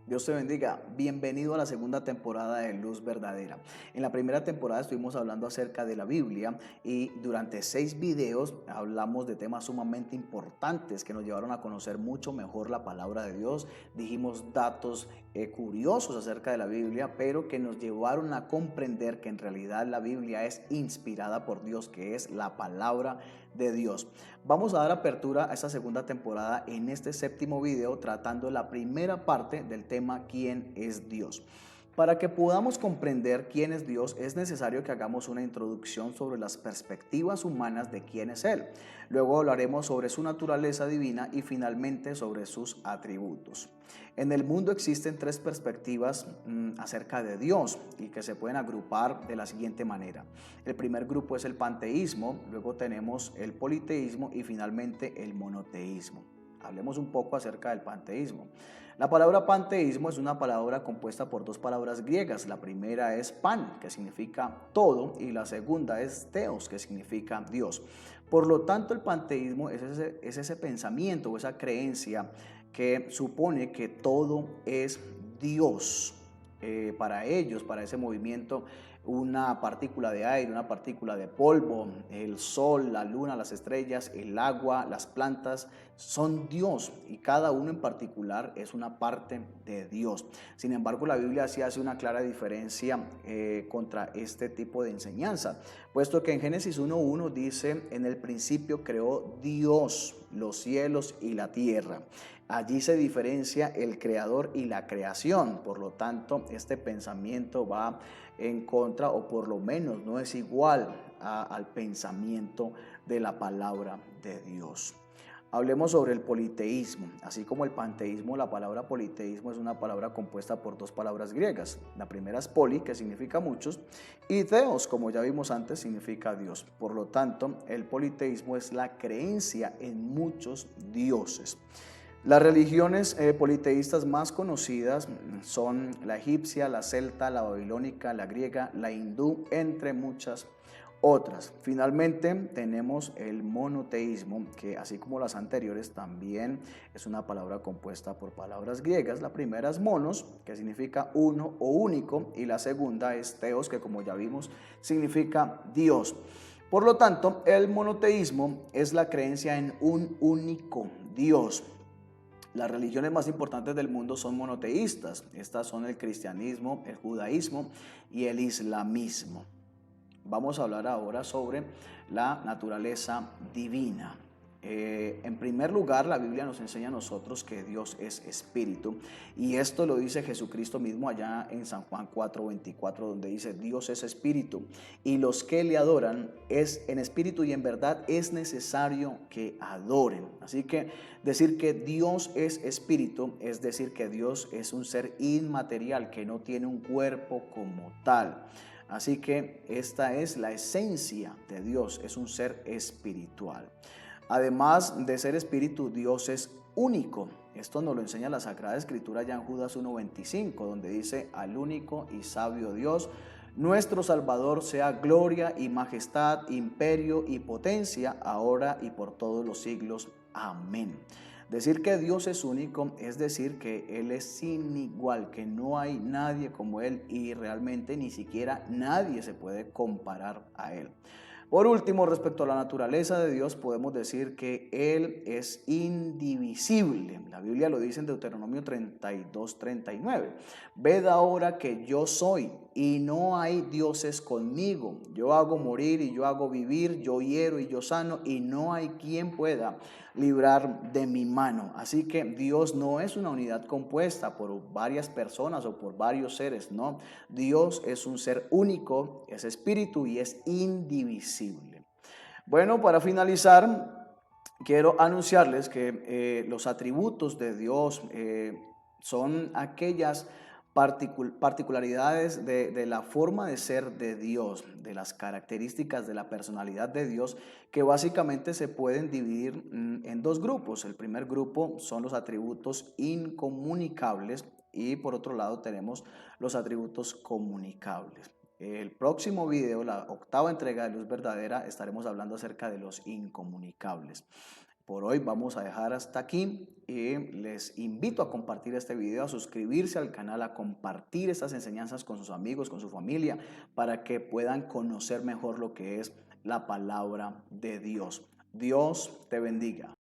Dios te bendiga. Bienvenido a la segunda temporada de Luz Verdadera. En la primera temporada estuvimos hablando acerca de la Biblia y durante 6 videos hablamos de temas sumamente importantes que nos llevaron a conocer mucho mejor la palabra de Dios. Dijimos datos curiosos acerca de la Biblia, pero que nos llevaron a comprender que en realidad la Biblia es inspirada por Dios, que es la palabra de Dios. Vamos a dar apertura a esta segunda temporada en este séptimo video tratando la primera parte del tema ¿Quién es Dios? Para que podamos comprender quién es Dios es necesario que hagamos una introducción sobre las perspectivas humanas de quién es Él. Luego hablaremos sobre su naturaleza divina y finalmente sobre sus atributos. En el mundo existen 3 perspectivas acerca de Dios y que se pueden agrupar de la siguiente manera. El primer grupo es el panteísmo, luego tenemos el politeísmo y finalmente el monoteísmo. Hablemos un poco acerca del panteísmo. La palabra panteísmo es una palabra compuesta por 2 palabras griegas. La primera es pan, que significa todo, y la segunda es theos, que significa Dios. Por lo tanto, el panteísmo es ese pensamiento o esa creencia que supone que todo es Dios. Para ellos, para ese movimiento, una partícula de aire, una partícula de polvo, el sol, la luna, las estrellas, el agua, las plantas, son Dios y cada uno en particular es una parte de Dios. Sin embargo, la Biblia sí hace una clara diferencia contra este tipo de enseñanza, puesto que en Génesis 1:1 dice, en el principio creó Dios los cielos y la tierra. Allí se diferencia el creador y la creación, por lo tanto, este pensamiento va en contra o por lo menos no es igual al pensamiento de la palabra de Dios. Hablemos sobre el politeísmo. Así como el panteísmo, la palabra politeísmo es una palabra compuesta por 2 palabras griegas. La primera es poli, que significa muchos, y theos, como ya vimos antes, significa Dios. Por lo tanto, el politeísmo es la creencia en muchos dioses. Las religiones politeístas más conocidas son la egipcia, la celta, la babilónica, la griega, la hindú, entre muchas otras. Finalmente tenemos el monoteísmo, que así como las anteriores también es una palabra compuesta por palabras griegas. La primera es monos, que significa uno o único, y la segunda es theos, que como ya vimos significa Dios. Por lo tanto, el monoteísmo es la creencia en un único Dios. Las religiones más importantes del mundo son monoteístas. Estas son el cristianismo, el judaísmo y el islamismo. Vamos a hablar ahora sobre la naturaleza divina. En primer lugar, la Biblia nos enseña a nosotros que Dios es espíritu, y esto lo dice Jesucristo mismo allá en San Juan 4:24, donde dice, Dios es espíritu y los que le adoran es en espíritu y en verdad es necesario que adoren. Así que decir que Dios es espíritu es decir que Dios es un ser inmaterial que no tiene un cuerpo como tal. Así que esta es la esencia de Dios, es un ser espiritual. Además de ser espíritu, Dios es único. Esto nos lo enseña la Sagrada Escritura ya en Judas 1:25, donde dice, al único y sabio Dios, nuestro Salvador, sea gloria y majestad, imperio y potencia, ahora y por todos los siglos. Amén. Decir que Dios es único es decir que Él es sin igual, que no hay nadie como Él y realmente ni siquiera nadie se puede comparar a Él. Por último, respecto a la naturaleza de Dios, podemos decir que Él es indivisible. La Biblia lo dice en Deuteronomio 32:39. Ved ahora que yo soy y no hay dioses conmigo. Yo hago morir y yo hago vivir, yo hiero y yo sano, y no hay quien pueda librar de mi mano. Así que Dios no es una unidad compuesta por varias personas o por varios seres, no. Dios es un ser único, es espíritu y es indivisible. Bueno, para finalizar, quiero anunciarles que los atributos de Dios son aquellas particularidades de la forma de ser de Dios, de las características de la personalidad de Dios, que básicamente se pueden dividir en 2 grupos. El primer grupo son los atributos incomunicables y por otro lado tenemos los atributos comunicables. El próximo video, la octava entrega de Luz Verdadera, estaremos hablando acerca de los incomunicables. Por hoy vamos a dejar hasta aquí y les invito a compartir este video, a suscribirse al canal, a compartir estas enseñanzas con sus amigos, con su familia, para que puedan conocer mejor lo que es la palabra de Dios. Dios te bendiga.